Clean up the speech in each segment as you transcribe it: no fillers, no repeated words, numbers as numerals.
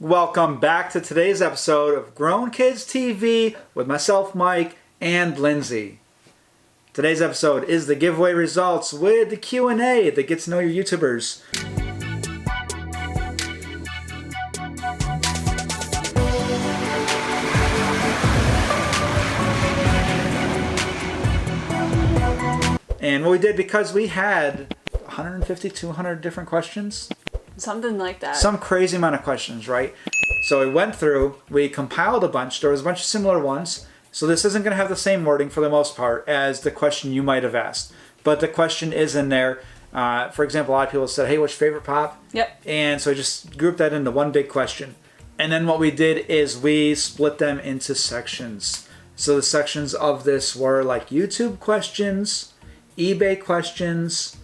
Welcome back to today's episode of Grown Kids TV with myself, Mike, and Lindsey. Today's episode is the giveaway results with the Q&A that gets to know your YouTubers. And what we did, because we had 150, 200 different questions. Something like that. Some crazy amount of questions, right? So we went through, we compiled a bunch. There was a bunch of similar ones. So this isn't going to have the same wording for the most part as the question you might have asked. But the question is in there. For example, a lot of people said, hey, what's your favorite pop? Yep. And so I just grouped that into one big question. And then what we did is we split them into sections. So the sections of this were like YouTube questions, eBay questions,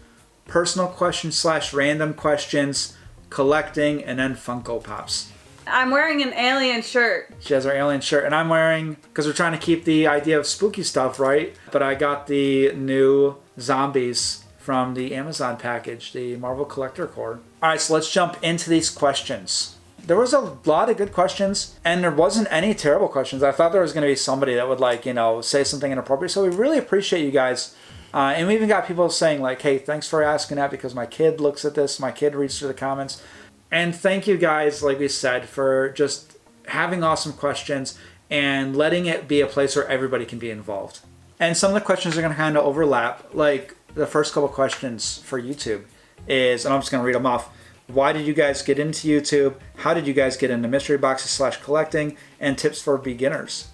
personal questions / random questions, collecting, and then Funko Pops. I'm wearing an alien shirt. She has her alien shirt, and I'm wearing, because we're trying to keep the idea of spooky stuff, right? But I got the new zombies from the Amazon package, the Marvel Collector Core. All right, so let's jump into these questions. There was a lot of good questions, and there wasn't any terrible questions. I thought there was going to be somebody that would, say something inappropriate. So we really appreciate you guys. And we even got people saying like, hey, thanks for asking that because my kid looks at this, my kid reads through the comments. And thank you guys, like we said, for just having awesome questions and letting it be a place where everybody can be involved. And some of the questions are going to kind of overlap. Like the first couple questions for YouTube is, and I'm just going to read them off. Why did you guys get into YouTube? How did you guys get into mystery boxes / collecting? And tips for beginners.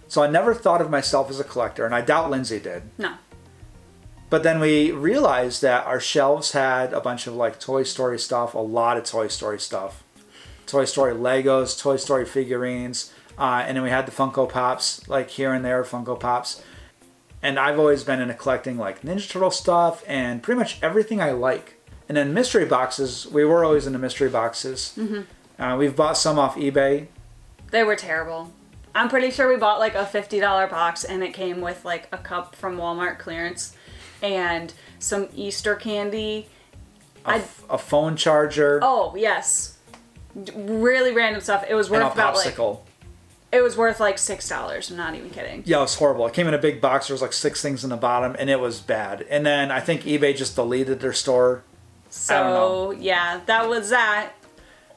So I never thought of myself as a collector, and I doubt Lindsey did. No. But then we realized that our shelves had a bunch of like Toy Story stuff, a lot of Toy Story stuff. Toy Story Legos, Toy Story figurines, and then we had the Funko Pops, like here and there, Funko Pops. And I've always been into collecting like Ninja Turtle stuff and pretty much everything I like. And then mystery boxes, we were always into mystery boxes. Mm-hmm. We've bought some off eBay. They were terrible. I'm pretty sure we bought like a $50 box and it came with like a cup from Walmart clearance. And some Easter candy. A phone charger. Oh, yes. Really random stuff. It was worth and a popsicle. It was worth like $6. I'm not even kidding. Yeah, it was horrible. It came in a big box. There was like 6 things in the bottom, and it was bad. And then I think eBay just deleted their store. So, yeah, that was that.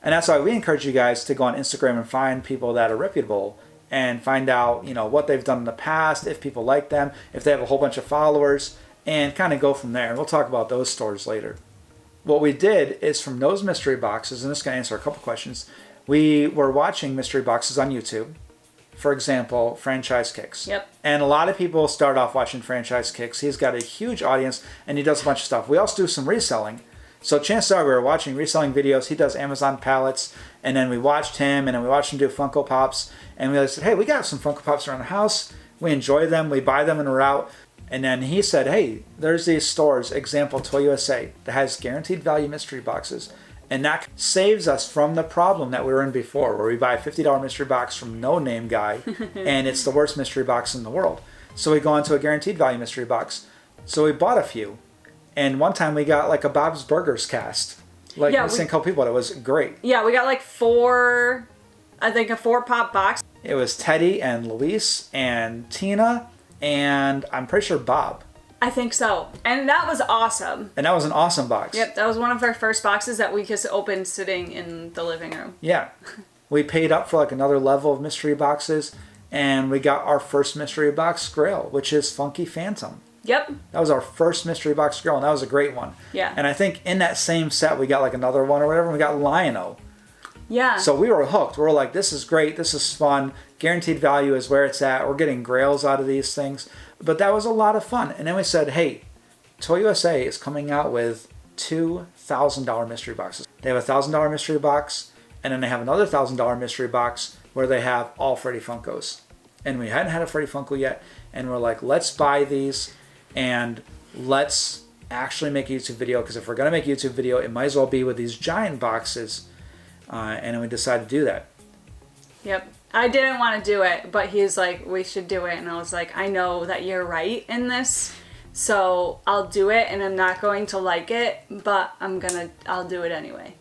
And that's why we encourage you guys to go on Instagram and find people that are reputable and find out, what they've done in the past, if people like them, if they have a whole bunch of followers, and kind of go from there. And we'll talk about those stores later. What we did is from those mystery boxes, and this is going to answer a couple questions, we were watching mystery boxes on YouTube. For example, Franchise Kicks. Yep. And a lot of people start off watching Franchise Kicks. He's got a huge audience, and he does a bunch of stuff. We also do some reselling. So chances are we were watching reselling videos. He does Amazon pallets, and then we watched him, and then we watched him do Funko Pops. And we said, hey, we got some Funko Pops around the house. We enjoy them. We buy them and we're out. And then he said, hey, there's these stores, example, Toy USA, that has guaranteed value mystery boxes. And that saves us from the problem that we were in before, where we buy a $50 mystery box from no name guy, and it's the worst mystery box in the world. So we go into a guaranteed value mystery box. So we bought a few. And one time we got like a Bob's Burgers cast. Like we sent a couple people, it was great. Yeah, we got like a 4-pop box. It was Teddy and Luis and Tina and I'm pretty sure Bob. I think so. And that was awesome. And that was an awesome box. Yep, that was one of our first boxes that we just opened sitting in the living room. Yeah. We paid up for like another level of mystery boxes, and we got our first mystery box Grail, which is Funky Phantom. Yep. That was our first mystery box Grail, and that was a great one. Yeah. And I think in that same set, we got like another one or whatever, and we got Lion-O. Yeah. So we were hooked. We were like, this is great. This is fun. Guaranteed value is where it's at. We're getting Grails out of these things. But that was a lot of fun. And then we said, hey, Toy USA is coming out with $2,000 mystery boxes. They have a $1,000 mystery box, and then they have another $1,000 mystery box where they have all Freddy Funkos. And we hadn't had a Freddy Funko yet. And we're like, let's buy these and let's actually make a YouTube video. Because if we're going to make a YouTube video, it might as well be with these giant boxes. And then we decided to do that. Yep. I didn't want to do it, but he's like, we should do it. And I was like, I know that you're right in this, so I'll do it, and I'm not going to like it, but I'll do it anyway.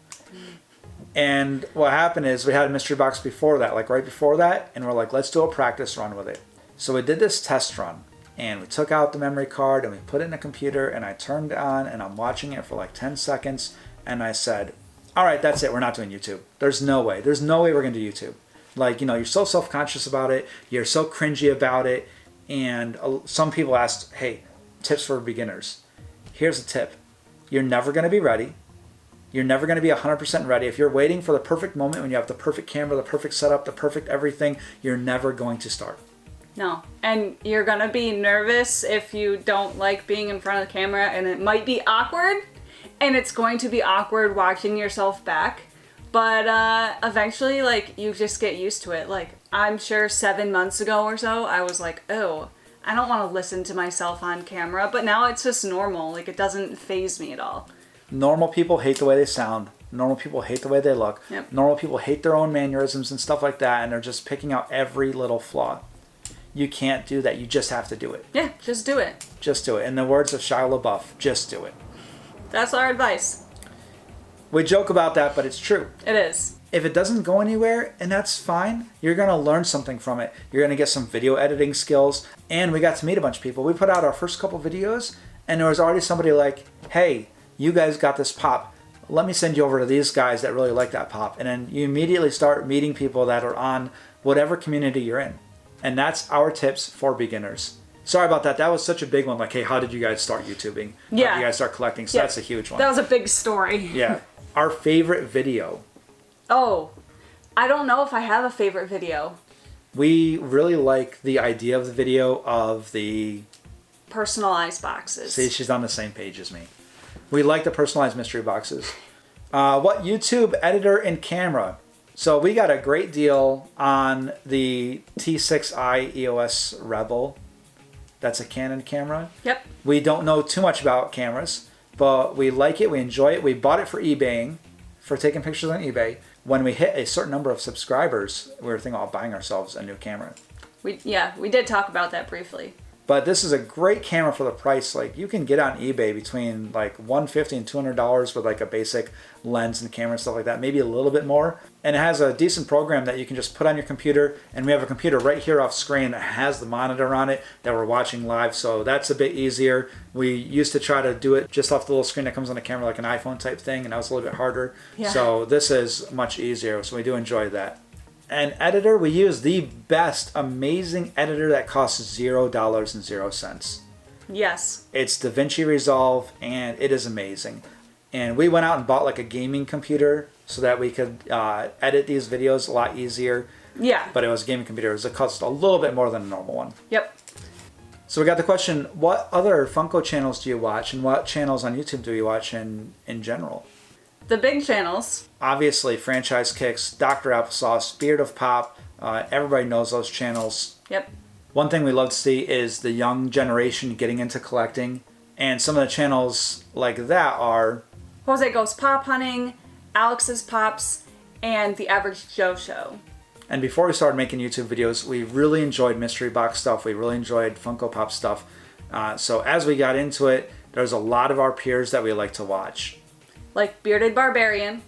And what happened is we had a mystery box before that, like right before that, and we're like, let's do a practice run with it. So we did this test run, and we took out the memory card and we put it in the computer, and I turned it on and I'm watching it for like 10 seconds, and I said, all right, that's it. We're not doing YouTube. There's no way. There's no way we're going to do YouTube. Like, you're so self-conscious about it. You're so cringy about it. And some people asked, hey, tips for beginners. Here's a tip. You're never going to be ready. You're never going to be 100% ready. If you're waiting for the perfect moment when you have the perfect camera, the perfect setup, the perfect everything, you're never going to start. No. And you're going to be nervous if you don't like being in front of the camera, and it might be awkward, and it's going to be awkward watching yourself back. But eventually, like, you just get used to it. Like, I'm sure 7 months ago or so, I was like, oh, I don't want to listen to myself on camera. But now it's just normal. Like, it doesn't faze me at all. Normal people hate the way they sound. Normal people hate the way they look. Yep. Normal people hate their own mannerisms and stuff like that, and they're just picking out every little flaw. You can't do that. You just have to do it. Yeah, just do it. Just do it. In the words of Shia LaBeouf, just do it. That's our advice. We joke about that, but it's true. It is. If it doesn't go anywhere, and that's fine, you're going to learn something from it. You're going to get some video editing skills, and we got to meet a bunch of people. We put out our first couple videos, and there was already somebody like, hey, you guys got this pop. Let me send you over to these guys that really like that pop. And then you immediately start meeting people that are on whatever community you're in. And that's our tips for beginners. Sorry about that. That was such a big one. Like, hey, how did you guys start YouTubing? Yeah. How did you guys start collecting? So that's a huge one. That was a big story. Yeah. Our favorite video. Oh, I don't know if I have a favorite video. We really like the idea of the video of the... Personalized boxes. See, she's on the same page as me. We like the personalized mystery boxes. What YouTube editor and camera? So we got a great deal on the T6i EOS Rebel. That's a Canon camera. Yep. We don't know too much about cameras, but we like it. We enjoy it. We bought it for eBaying, for taking pictures on eBay. When we hit a certain number of subscribers, we were thinking about buying ourselves a new camera. We did talk about that briefly. But this is a great camera for the price. Like, you can get on eBay between like $150 and $200 with like a basic lens and camera and stuff like that, maybe a little bit more. And it has a decent program that you can just put on your computer, and we have a computer right here off screen that has the monitor on it that we're watching live, so that's a bit easier. We used to try to do it just off the little screen that comes on the camera like an iPhone type thing, and that was a little bit harder. Yeah. So this is much easier, so we do enjoy that. An editor, we use the best, amazing editor that costs $0.00. Yes. It's DaVinci Resolve, and it is amazing. And we went out and bought like a gaming computer so that we could edit these videos a lot easier. Yeah. But it was a gaming computer. It cost a little bit more than a normal one. Yep. So we got the question, what other Funko channels do you watch, and what channels on YouTube do you watch in general? The big channels. Obviously, Franchise Kicks, Dr. Applesauce, Beard of Pop. Everybody knows those channels. Yep. One thing we love to see is the young generation getting into collecting. And some of the channels like that are... Jose Goes Pop Hunting, Alex's Pops, and The Average Joe Show. And before we started making YouTube videos, we really enjoyed mystery box stuff. We really enjoyed Funko Pop stuff. So as we got into it, there's a lot of our peers that we like to watch. Like Bearded Barbarian,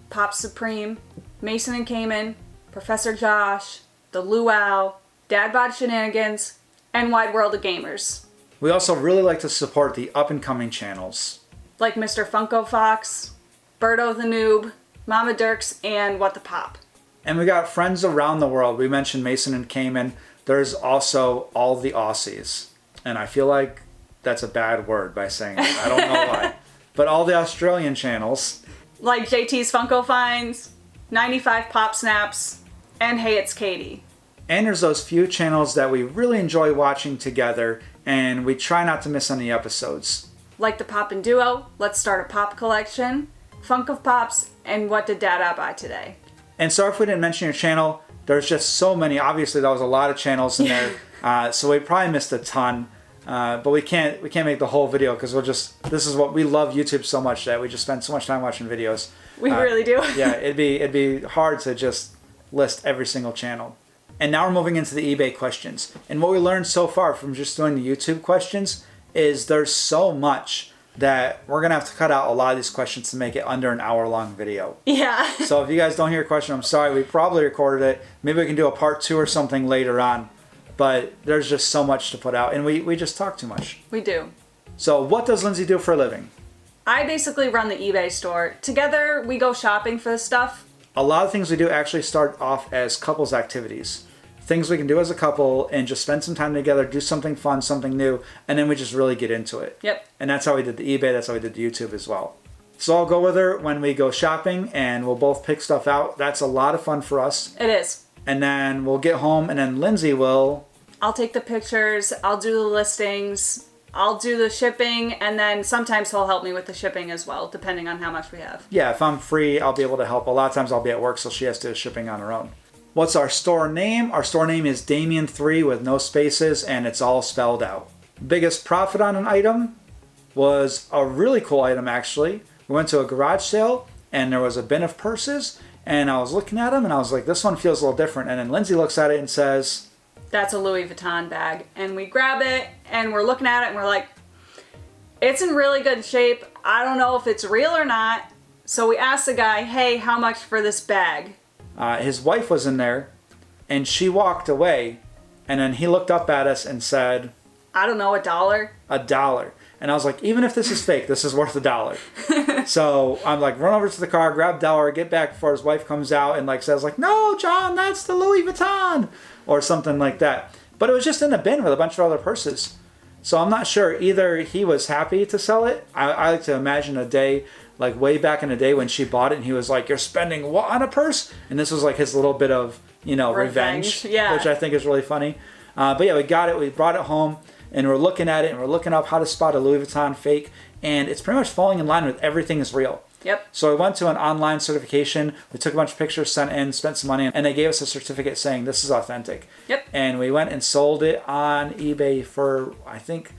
Pop Supreme, Mason and Cayman, Professor Josh, The Luau, Dad Bod Shenanigans, and Wide World of Gamers. We also really like to support the up-and-coming channels. Like Mr. Funko Fox, Birdo the Noob, Mama Dirks, and What the Pop. And we got friends around the world. We mentioned Mason and Cayman. There's also all the Aussies. And I feel like that's a bad word by saying that. I don't know why. But all the Australian channels. Like JT's Funko Finds, 95 Pop Snaps, and Hey It's Katie. And there's those few channels that we really enjoy watching together, and we try not to miss any episodes. Like the Pop and Duo, Let's Start a Pop Collection, Funk of Pops, and What Did Dada Buy Today? And sorry if we didn't mention your channel. There's just so many. Obviously, there was a lot of channels in there, so we probably missed a ton. But we can't make the whole video because this is what we love YouTube so much that we just spend so much time watching videos. We really do. Yeah, it'd be hard to just list every single channel. And now we're moving into the eBay questions. And what we learned so far from just doing the YouTube questions is there's so much that we're going to have to cut out a lot of these questions to make it under an hour-long video. Yeah. So if you guys don't hear a question, I'm sorry. We probably recorded it. Maybe we can do a part 2 or something later on. But there's just so much to put out, and we just talk too much. We do. So what does Lindsey do for a living? I basically run the eBay store. Together, we go shopping for this stuff. A lot of things we do actually start off as couples activities. Things we can do as a couple and just spend some time together, do something fun, something new, and then we just really get into it. Yep. And that's how we did the eBay, that's how we did the YouTube as well. So I'll go with her when we go shopping and we'll both pick stuff out. That's a lot of fun for us. It is. And then we'll get home and then Lindsey will... I'll take the pictures, I'll do the listings, I'll do the shipping, and then sometimes he'll help me with the shipping as well, depending on how much we have. Yeah, if I'm free, I'll be able to help. A lot of times I'll be at work, so she has to do shipping on her own. What's our store name? Our store name is Damien3 with no spaces, and it's all spelled out. Biggest profit on an item was a really cool item, actually. We went to a garage sale, and there was a bin of purses, and I was looking at them, and I was like, this one feels a little different. And then Lindsey looks at it and says... That's a Louis Vuitton bag. And we grab it, and we're looking at it, and we're like, it's in really good shape. I don't know if it's real or not. So we asked the guy, hey, how much for this bag? His wife was in there, and she walked away, and then he looked up at us and said... I don't know, $1? $1. And I was like, even if this is fake, this is worth $1. So I'm like, run over to the car, grab $1, get back before his wife comes out and like says like, no, John, that's the Louis Vuitton, or something like that. But it was just in a bin with a bunch of other purses. So I'm not sure. Either he was happy to sell it. I like to imagine a day, like way back in the day when she bought it and he was like, you're spending what on a purse? And this was like his little bit of, revenge, yeah. Which I think is really funny. But yeah, we got it. We brought it home. And we're looking at it, and we're looking up how to spot a Louis Vuitton fake, and it's pretty much falling in line with everything is real. Yep. So I went to an online certification. We took a bunch of pictures, sent in, spent some money, and they gave us a certificate saying this is authentic. Yep. And we went and sold it on eBay for, I think,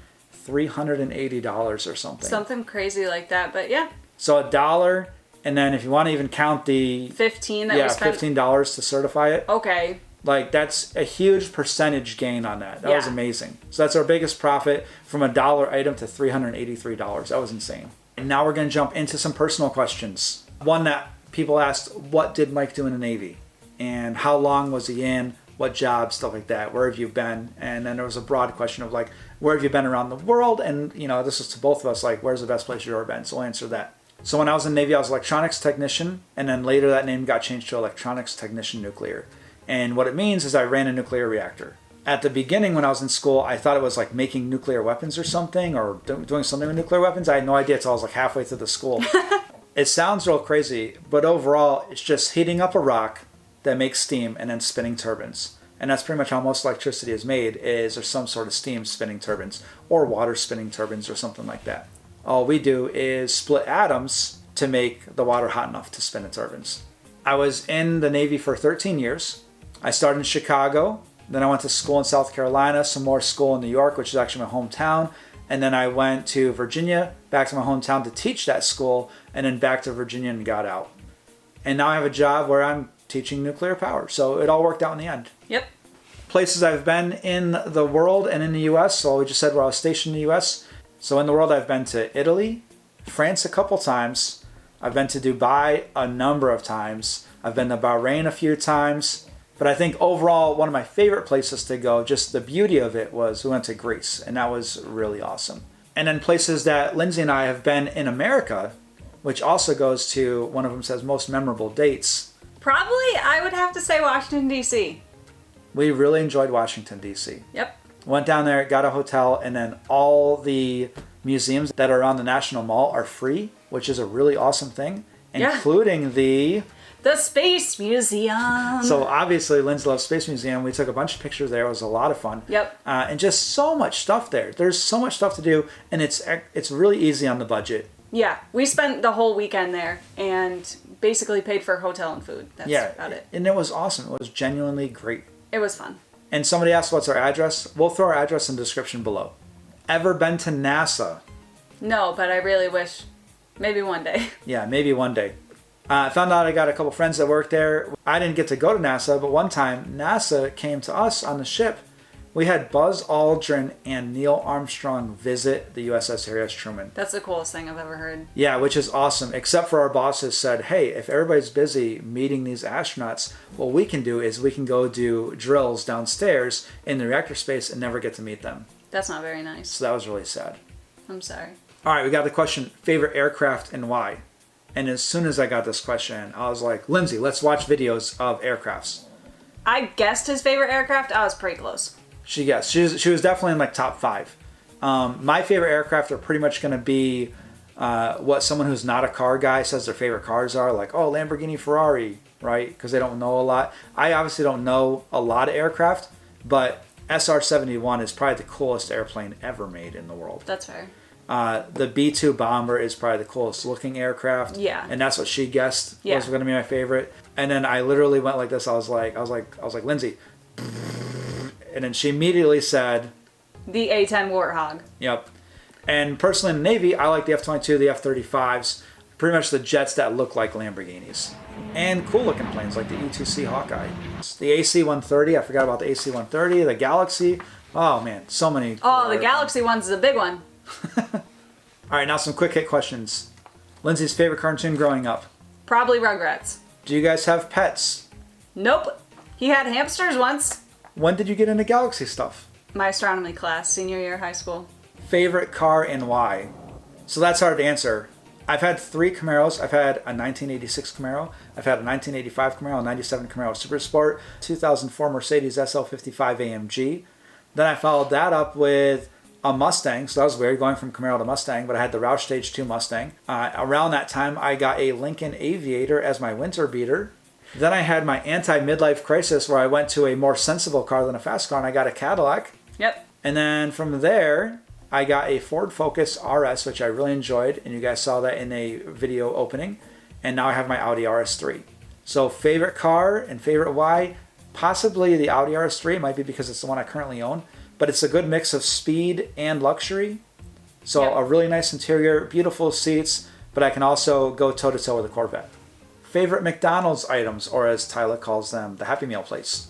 $380 or something. Something crazy like that, but yeah. So $1, and then if you want to even count the... 15 that we spent. $15 to certify it. Okay. Like, that's a huge percentage gain on that. That Yeah. was amazing. So that's our biggest profit, from $1 item to $383. That was insane. And now we're going to jump into some personal questions. One that people asked, what did Mike do in the Navy? And how long was he in? What job? Stuff like that. Where have you been? And then there was a broad question of like, where have you been around the world? And, this is to both of us, like, where's the best place you've ever been? So we'll answer that. So when I was in the Navy, I was electronics technician. And then later that name got changed to electronics technician nuclear. And what it means is I ran a nuclear reactor. At the beginning when I was in school, I thought it was like making nuclear weapons or something, or doing something with nuclear weapons. I had no idea until I was like halfway through the school. It sounds real crazy, but overall, it's just heating up a rock that makes steam and then spinning turbines. And that's pretty much how most electricity is made, is there's some sort of steam spinning turbines, or water spinning turbines, or something like that. All we do is split atoms to make the water hot enough to spin the turbines. I was in the Navy for 13 years. I started in Chicago, then I went to school in South Carolina, some more school in New York, which is actually my hometown, and then I went to Virginia, back to my hometown to teach that school, and then back to Virginia and got out. And now I have a job where I'm teaching nuclear power, so it all worked out in the end. Yep. Places I've been in the world and in the U.S., so we just said where I was stationed in the U.S. So in the world, I've been to Italy, France a couple times, I've been to Dubai a number of times, I've been to Bahrain a few times. But I think overall, one of my favorite places to go, just the beauty of it, was we went to Greece, and that was really awesome. And then places that Lindsey and I have been in America, which also goes to, one of them says, most memorable dates. Probably, I would have to say Washington, D.C. We really enjoyed Washington, D.C. Yep. Went down there, got a hotel, and then all the museums that are around the National Mall are free, which is a really awesome thing, including the Space Museum. So obviously, Lindsey loves Space Museum. We took a bunch of pictures there. It was a lot of fun. Yep. And just so much stuff there. There's so much stuff to do, and it's really easy on the budget. Yeah, we spent the whole weekend there and basically paid for hotel and food. That's about it. And it was awesome. It was genuinely great. It was fun. And somebody asked what's our address. We'll throw our address in the description below. Ever been to NASA? No, but I really wish. Maybe one day. Yeah, maybe one day. I found out I got a couple friends that work there. I didn't get to go to NASA, but one time NASA came to us on the ship We had Buzz Aldrin and Neil Armstrong visit the USS Harry S. Truman. That's the coolest thing I've ever heard. Yeah, which is awesome, except for our bosses said, hey, if everybody's busy meeting these astronauts, what we can do is we can go do drills downstairs in the reactor space and never get to meet them. That's not very nice. So that was really sad. I'm sorry. All right, we got the question, favorite aircraft and why? And as soon as I got this question, I was like, Lindsey, let's watch videos of aircrafts. I guessed his favorite aircraft. I was pretty close. She guessed. She was definitely in like top 5. My favorite aircraft are pretty much going to be what someone who's not a car guy says their favorite cars are. Like, oh, Lamborghini, Ferrari, right? Because they don't know a lot. I obviously don't know a lot of aircraft, but SR-71 is probably the coolest airplane ever made in the world. That's fair. The B-2 bomber is probably the coolest looking aircraft. Yeah. And that's what she guessed was going to be my favorite. And then I literally went like this. I was like, Lindsey. And then she immediately said, the A-10 Warthog. Yep. And personally in the Navy, I like the F-22, the F-35s, pretty much the jets that look like Lamborghinis. And cool looking planes like the E-2C Hawkeye. The AC-130, I forgot about the AC-130, the Galaxy. Oh man, so many. Oh, the Galaxy one's a big one. All right, now some quick hit questions. Lindsey's favorite cartoon growing up? Probably Rugrats. Do you guys have pets? Nope. He had hamsters once. When did you get into Galaxy stuff? My astronomy class, senior year of high school. Favorite car and why? So that's hard to answer. I've had 3 Camaros. I've had a 1986 Camaro. I've had a 1985 Camaro, a 97 Camaro Super Sport, 2004 Mercedes SL55 AMG. Then I followed that up with a Mustang, so that was weird going from Camaro to Mustang, but I had the Roush Stage 2 Mustang. Around that time, I got a Lincoln Aviator as my winter beater. Then I had my anti-midlife crisis where I went to a more sensible car than a fast car, and I got a Cadillac. Yep. And then from there, I got a Ford Focus RS, which I really enjoyed, and you guys saw that in a video opening. And now I have my Audi RS3. So favorite car and favorite why? Possibly the Audi RS3. It might be because it's the one I currently own. But it's a good mix of speed and luxury. So Yep. a really nice interior, beautiful seats, but I can also go toe-to-toe with a Corvette. Favorite McDonald's items, or as Tyler calls them, the Happy Meal place.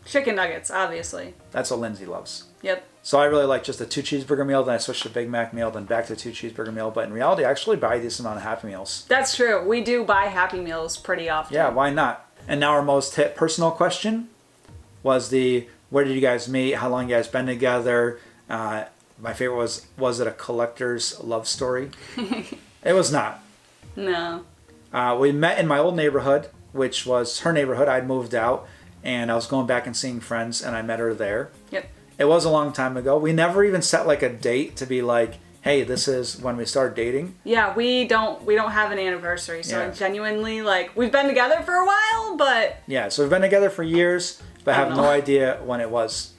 Chicken nuggets, obviously. That's what Lindsey loves. Yep. So I really like just a 2 cheeseburger meal, then I switched to Big Mac meal, then back to 2 cheeseburger meal. But in reality, I actually buy a decent amount of Happy Meals. That's true. We do buy Happy Meals pretty often. Yeah, why not? And now our most hit personal question was where did you guys meet? How long you guys been together? My favorite was it a collector's love story? It was not. No. We met in my old neighborhood, which was her neighborhood. I'd moved out, and I was going back and seeing friends, and I met her there. Yep. It was a long time ago. We never even set like a date to be like, hey, this is when we start dating. Yeah, we don't have an anniversary, so Yeah. genuinely, like, we've been together for a while, but... Yeah, so we've been together for years, but I have no idea when it was.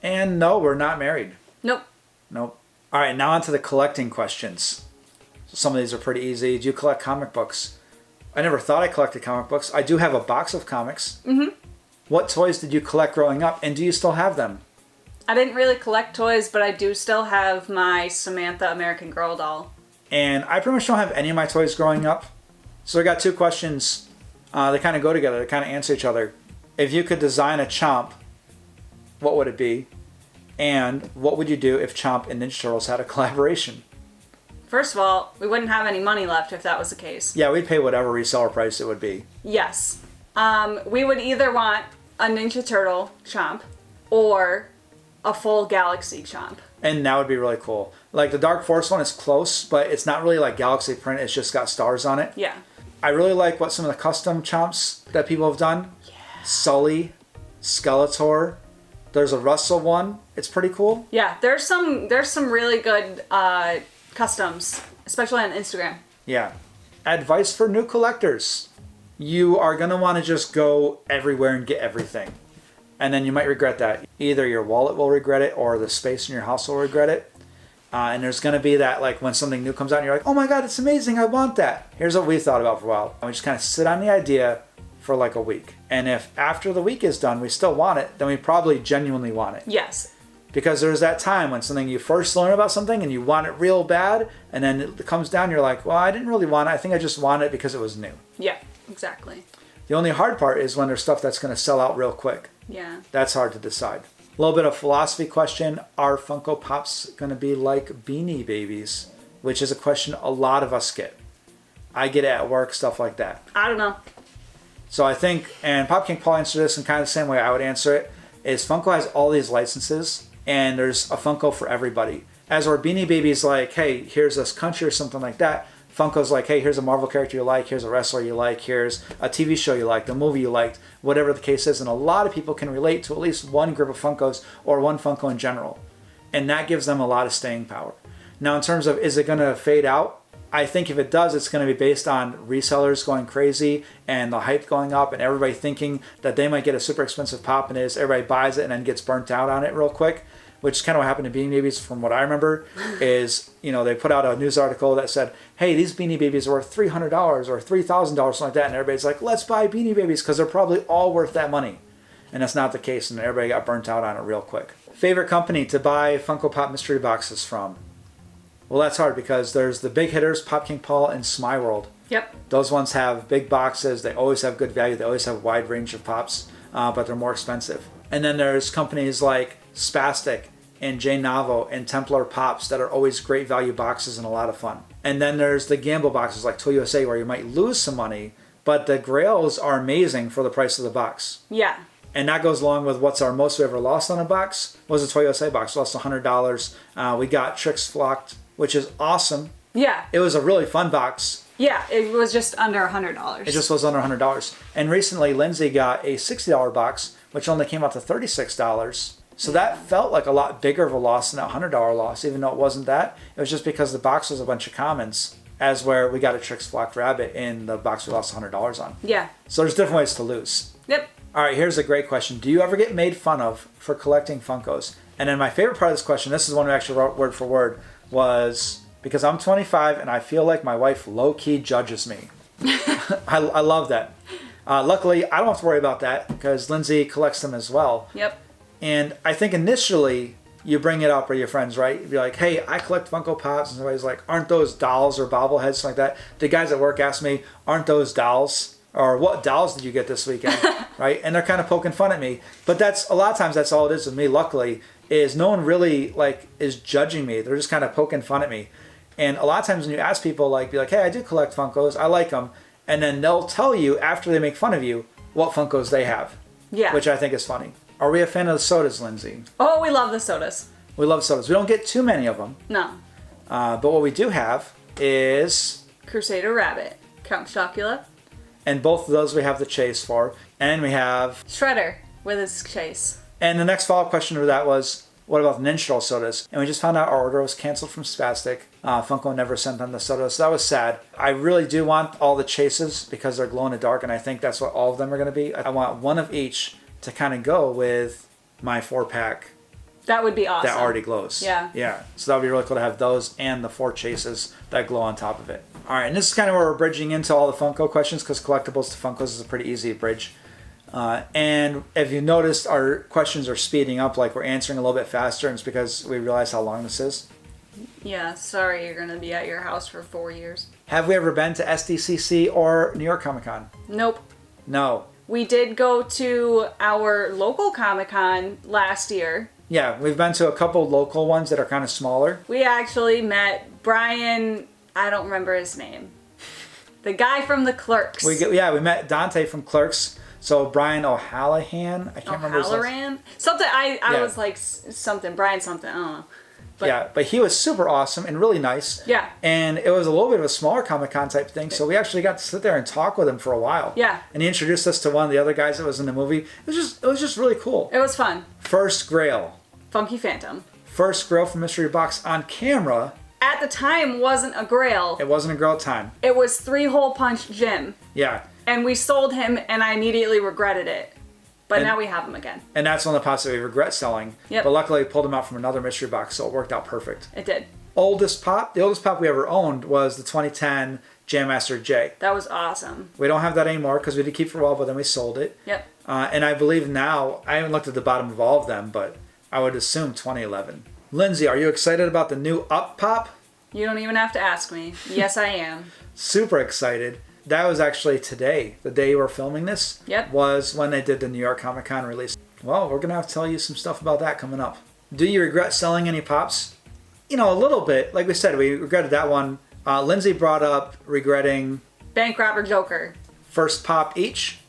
And no, we're not married. Nope. Nope. All right, now on to the collecting questions. Some of these are pretty easy. Do you collect comic books? I never thought I collected comic books. I do have a box of comics. Mm-hmm. What toys did you collect growing up, and do you still have them? I didn't really collect toys, but I do still have my Samantha American Girl doll. And I pretty much don't have any of my toys growing up. So I got 2 questions. They kind of go together. They kind of answer each other. If you could design a Chomp, what would it be? And what would you do if Chomp and Ninja Turtles had a collaboration? First of all, we wouldn't have any money left if that was the case. Yeah, we'd pay whatever reseller price it would be. Yes. We would either want a Ninja Turtle Chomp or a full Galaxy Chomp. And that would be really cool. Like the Dark Force one is close, but it's not really like Galaxy print. It's just got stars on it. Yeah. I really like what some of the custom Chomps that people have done. Yeah. Sully, Skeletor. There's a Russell one. It's pretty cool. Yeah, there's some really good customs, especially on Instagram. Yeah. Advice for new collectors. You are going to want to just go everywhere and get everything. And then you might regret that. Either your wallet will regret it or the space in your house will regret it. And there's going to be that, like, when something new comes out and you're like, oh my God, it's amazing, I want that. Here's what we thought about for a while. And we just kind of sit on the idea for like a week. And if after the week is done, we still want it, then we probably genuinely want it. Yes. Because there's that time when something you first learn about something and you want it real bad, and then it comes down, you're like, well, I didn't really want it. I think I just wanted it because it was new. Yeah, exactly. The only hard part is when there's stuff that's going to sell out real quick. Yeah. That's hard to decide. A little bit of philosophy question. Are Funko Pops going to be like Beanie Babies? Which is a question a lot of us get. I get it at work, stuff like that. I don't know. So I think, and Pop King Paul answered this in kind of the same way I would answer it, is Funko has all these licenses, and there's a Funko for everybody. As where Beanie Babies like, hey, here's this country or something like that, Funko's like, hey, here's a Marvel character you like, here's a wrestler you like, here's a TV show you like, the movie you liked, whatever the case is. And a lot of people can relate to at least one group of Funkos or one Funko in general. And that gives them a lot of staying power. Now, in terms of, is it going to fade out? I think if it does, it's going to be based on resellers going crazy and the hype going up and everybody thinking that they might get a super expensive pop, and everybody buys it and then gets burnt out on it real quick. Which is kind of what happened to Beanie Babies from what I remember, is, they put out a news article that said, hey, these Beanie Babies are worth $300 or $3,000, something like that. And everybody's like, let's buy Beanie Babies because they're probably all worth that money. And that's not the case, and everybody got burnt out on it real quick. Favorite company to buy Funko Pop mystery boxes from? Well, that's hard because there's the big hitters, Pop King Paul and Smyworld. Yep. Those ones have big boxes. They always have good value. They always have a wide range of pops, but they're more expensive. And then there's companies like Spastic and J Navo and Templar Pops that are always great value boxes and a lot of fun. And then there's the gamble boxes like Toy USA where you might lose some money, but the grails are amazing for the price of the box. Yeah. And that goes along with what's our most we ever lost on a box was a Toy USA box. We lost $100. We got Tricks Flocked, which is awesome. Yeah. It was a really fun box. Yeah, it was just under $100. It just was under $100. And recently, Lindsey got a $60 box, which only came out to $36. So that felt like a lot bigger of a loss than that $100 loss, even though it wasn't that. It was just because the box was a bunch of commons, as where we got a Tricks Flocked Rabbit in the box we lost $100 on. Yeah. So there's different ways to lose. Yep. All right, here's a great question. Do you ever get made fun of for collecting Funkos? And then my favorite part of this question, this is one we actually wrote word for word, was because I'm 25 and I feel like my wife low-key judges me. I love that. Luckily, I don't have to worry about that because Lindsey collects them as well. Yep. And I think initially you bring it up with your friends, right? You'd be like, hey, I collect Funko Pops. And somebody's like, aren't those dolls or bobbleheads, something like that? The guys at work ask me, aren't those dolls? Or what dolls did you get this weekend? Right? And they're kind of poking fun at me. But that's a lot of times that's all it is with me, luckily, is no one really is judging me. They're just kind of poking fun at me. And a lot of times when you ask people, be like, hey, I do collect Funkos. I like them. And then they'll tell you after they make fun of you what Funkos they have. Yeah. Which I think is funny. Are we a fan of the sodas, Lindsey? Oh, we love the sodas. We love sodas. We don't get too many of them. No. But what we do have is... Crusader Rabbit. Count Chocula. And both of those we have the chase for. And we have... Shredder with his chase. And the next follow-up question to that was, what about the Ninja Turtle sodas? And we just found out our order was canceled from Spastic. Funko never sent them the sodas, so that was sad. I really do want all the chases because they're glow in the dark, and I think that's what all of them are going to be. I want one of each to kind of go with my 4-pack. That would be awesome. That already glows. Yeah. Yeah. So that would be really cool to have those and the 4 chases that glow on top of it. All right, and this is kind of where we're bridging into all the Funko questions because collectibles to Funkos is a pretty easy bridge. And if you noticed, our questions are speeding up, we're answering a little bit faster, and it's because we realize how long this is. Yeah, sorry you're going to be at your house for 4 years. Have we ever been to SDCC or New York Comic Con? Nope. No. We did go to our local Comic-Con last year. Yeah, we've been to a couple local ones that are kind of smaller. We actually met Brian, I don't remember his name. The guy from the Clerks. We met Dante from Clerks. So Brian O'Hallahan, I can't remember his name. Something, I was like something, Brian something, I don't know. But he was super awesome and really nice. Yeah. And it was a little bit of a smaller Comic-Con type thing, so we actually got to sit there and talk with him for a while. Yeah. And he introduced us to one of the other guys that was in the movie. It was just really cool. It was fun. First Grail. Funky Phantom. First Grail from Mystery Box on camera. At the time, wasn't a Grail. It wasn't a Grail at the time. It was 3-hole punch Jim. Yeah. And we sold him, and I immediately regretted it. But now we have him again. And that's one of the pops that we regret selling. Yep. But luckily, we pulled him out from another mystery box, so it worked out perfect. It did. The oldest pop we ever owned was the 2010 Jam Master J. That was awesome. We don't have that anymore because we did keep it for a while, but then we sold it. Yep. And I believe now, I haven't looked at the bottom of all of them, but I would assume 2011. Lindsey, are you excited about the new Up Pop? You don't even have to ask me. Yes, I am. Super excited. That was actually today, the day we're filming this. Yep. Was when they did the New York Comic Con release. Well, we're going to have to tell you some stuff about that coming up. Do you regret selling any pops? You know, a little bit. Like we said, we regretted that one. Lindsey brought up regretting... Bank Robber Joker. First pop each.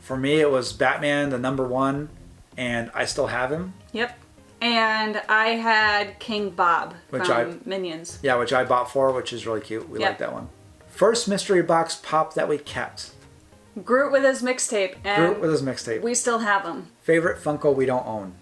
For me, it was Batman, the #1, and I still have him. Yep. And I had King Bob from Minions. Yeah, which I bought for, which is really cute. We like that one. First mystery box pop that we kept. Groot with his mixtape. Groot with his mixtape. We still have him. Favorite Funko we don't own.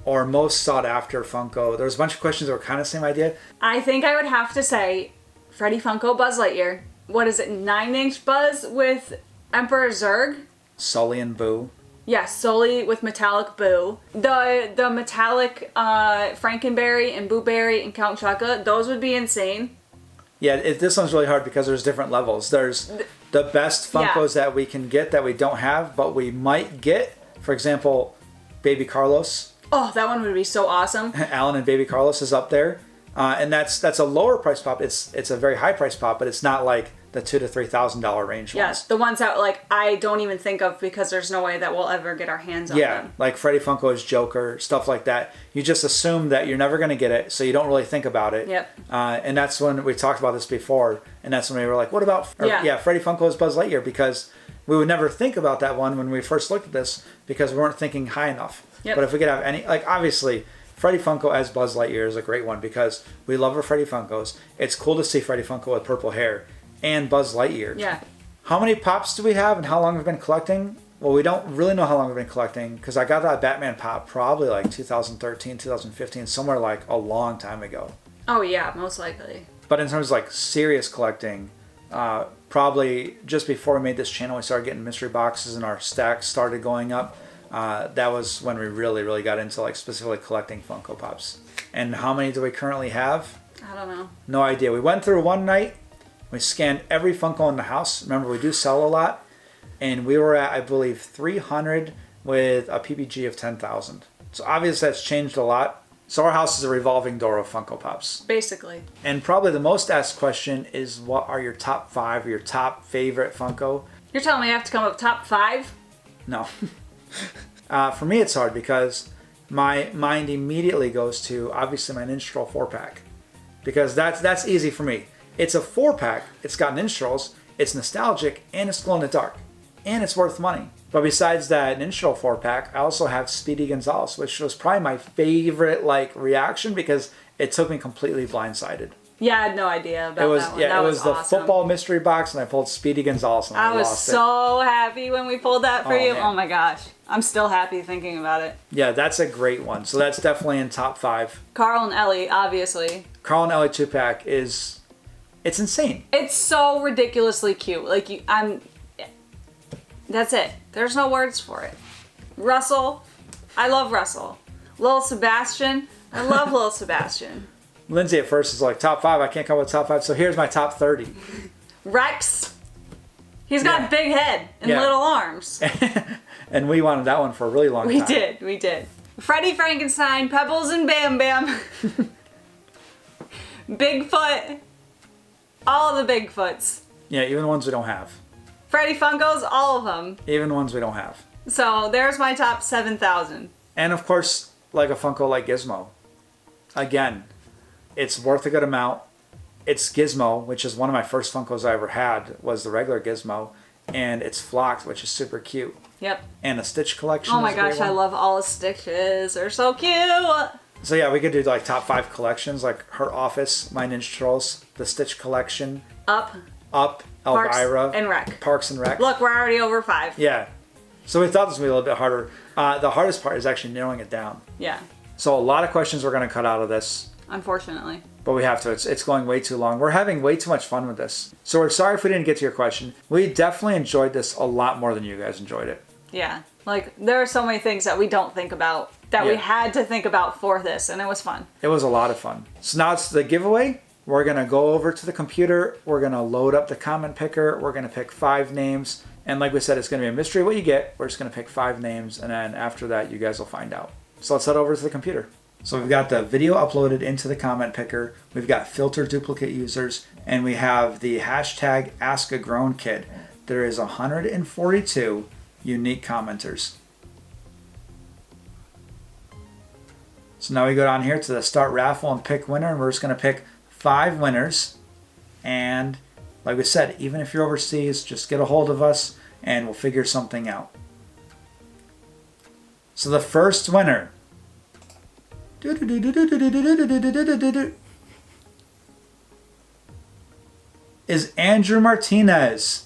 Or most sought after Funko. There's a bunch of questions that were kind of the same idea. I think I would have to say Freddy Funko Buzz Lightyear. What is it? 9-inch Buzz with Emperor Zurg? Sully and Boo. Yes, Sully with metallic Boo. The metallic Frankenberry and Boo Berry and Count Chocula, those would be insane. Yeah, this one's really hard because there's different levels. There's the best Funkos that we can get that we don't have, but we might get. For example, Baby Carlos. Oh, that one would be so awesome. Alan and Baby Carlos is up there. And that's a lower price pop. It's a very high price pop, but it's not like the $2,000 to $3,000 range yes, the ones that like I don't even think of because there's no way that we'll ever get our hands on them. Yeah, like Freddy Funko's Joker, stuff like that. You just assume that you're never going to get it, so you don't really think about it. Yep. And that's when we talked about this before, and that's when we were like, what about Freddy Funko's Buzz Lightyear? Because we would never think about that one when we first looked at this because we weren't thinking high enough. Yep. But if we could have any, like obviously, Freddy Funko as Buzz Lightyear is a great one because we love our Freddy Funkos. It's cool to see Freddy Funko with purple hair and Buzz Lightyear. Yeah. How many pops do we have and how long have we been collecting? Well, we don't really know how long we've been collecting because I got that Batman pop probably like 2013, 2015, somewhere like a long time ago. Oh yeah, most likely. But in terms of like serious collecting, probably just before we made this channel, we started getting mystery boxes and our stacks started going up. That was when we really got into like specifically collecting Funko Pops. And how many do we currently have? I don't know. No idea. We went through one night. We scanned every Funko in the house. Remember, we do sell a lot. And we were at, I believe, 300 with a PPG of 10,000. So obviously that's changed a lot. So our house is a revolving door of Funko Pops. Basically. And probably the most asked question is, what are your top 5 or your top favorite Funko? You're telling me I have to come up with top 5? No. For me, it's hard because my mind immediately goes to, obviously, my Ninja Troll 4-pack. Because that's easy for me. It's a 4-pack. It's got Ninja Trolls. It's nostalgic, and it's glow in the dark. And it's worth money. But besides that Ninja Troll 4-pack, I also have Speedy Gonzales, which was probably my favorite reaction because it took me completely blindsided. Yeah, I had no idea about that one. Yeah, that it was the awesome. football mystery box, and I pulled Speedy Gonzales, and I was lost so happy when we pulled that for you. Man. Oh my gosh. I'm still happy thinking about it. Yeah, that's a great one. So that's definitely in top 5. Carl and Ellie, obviously. Carl and Ellie 2-pack it's insane. It's so ridiculously cute. That's it. There's no words for it. Russell, I love Russell. Lil Sebastian, I love Lil Sebastian. Lindsey at first is like, top 5, I can't come up with top 5, so here's my top 30. Rex, he's got a big head and little arms. And we wanted that one for a really long time. We did. Freddy Frankenstein, Pebbles and Bam Bam. Bigfoot, all the Bigfoots. Yeah, even the ones we don't have. Freddy Funkos, all of them. Even the ones we don't have. So there's my top 7,000. And of course, like a Funko like Gizmo. Again, it's worth a good amount. It's Gizmo, which is one of my first Funkos I ever had, was the regular Gizmo. And it's flocked, which is super cute. Yep. And the Stitch collection. Oh my gosh, I love all the Stitches. They're so cute. So yeah, we could do like top 5 collections, like Her Office, My Ninja Trolls, the Stitch collection. Up, Elvira. Parks and Rec. Parks and Rec. Look, we're already over 5. Yeah. So we thought this would be a little bit harder. The hardest part is actually narrowing it down. Yeah. So a lot of questions we're going to cut out of this. Unfortunately. But we have to. It's going way too long. We're having way too much fun with this. So we're sorry if we didn't get to your question. We definitely enjoyed this a lot more than you guys enjoyed it. Yeah. Like, there are so many things that we don't think about that we had to think about for this, and it was fun. It was a lot of fun. So now it's the giveaway. We're going to go over to the computer. We're going to load up the comment picker. We're going to pick 5 names. And like we said, it's going to be a mystery what you get. We're just going to pick 5 names. And then after that, you guys will find out. So let's head over to the computer. So we've got the video uploaded into the comment picker. We've got filter duplicate users. And we have the hashtag AskAGrownKid. There is 142 unique commenters. So now we go down here to the start raffle and pick winner, and we're just going to pick 5 winners. And like we said, even if you're overseas, just get a hold of us and we'll figure something out. So the first winner is Andrew Martinez.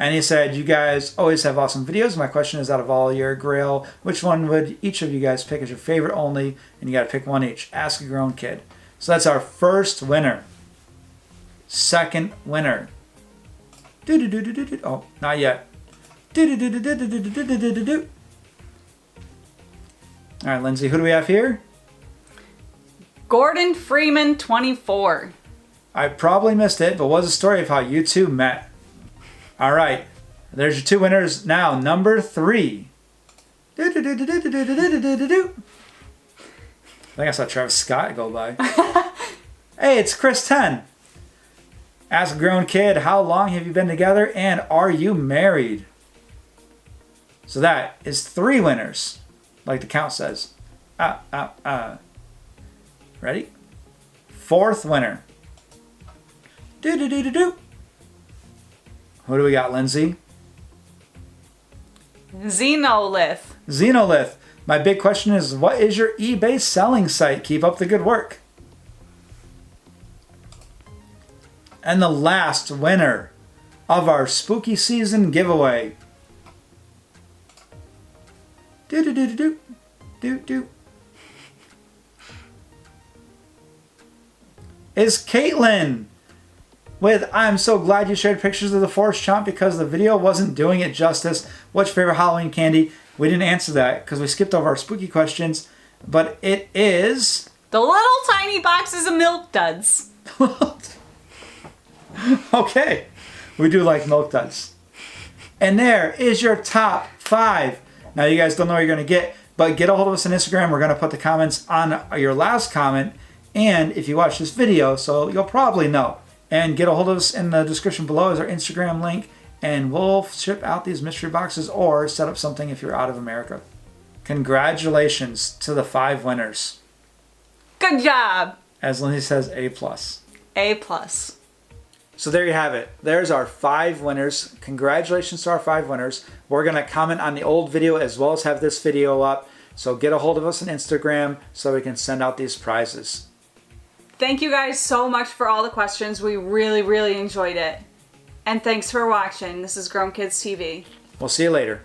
And he said, you guys always have awesome videos. My question is, out of all your grail, which one would each of you guys pick as your favorite only? And you got to pick one each. Ask a grown kid. So that's our first winner. Second winner. Oh, not yet. All right, Lindsay, who do we have here? Gordon Freeman, 24. I probably missed it, but what's the story of how you two met? All right, there's your 2 winners now. Number 3. I think I saw Travis Scott go by. Hey, it's Chris 10. Ask a grown kid, how long have you been together and are you married? So that is 3 winners, like the count says. Ready? 4th winner. Who do we got, Lindsay? Xenolith. Xenolith. My big question is, what is your eBay selling site? Keep up the good work. And the last winner of our spooky season giveaway. Is Caitlin with I'm so glad you shared pictures of the Forest Chomp because the video wasn't doing it justice. What's your favorite Halloween candy? We didn't answer that because we skipped over our spooky questions, but it is the little tiny boxes of Milk Duds. Okay, we do like Milk Duds. And there is your top 5. Now you guys don't know what you're going to get, but get a hold of us on Instagram. We're going to put the comments on your last comment, and if you watch this video, so you'll probably know. And get a hold of us in the description below is our Instagram link, and we'll ship out these mystery boxes or set up something if you're out of America. Congratulations to the 5 winners. Good job. As Lindsay says, A+. A+. So there you have it. There's our 5 winners. Congratulations to our 5 winners. We're going to comment on the old video as well as have this video up. So get a hold of us on Instagram so we can send out these prizes. Thank you guys so much for all the questions. We really, really enjoyed it. And thanks for watching. This is Grown Kids TV. We'll see you later.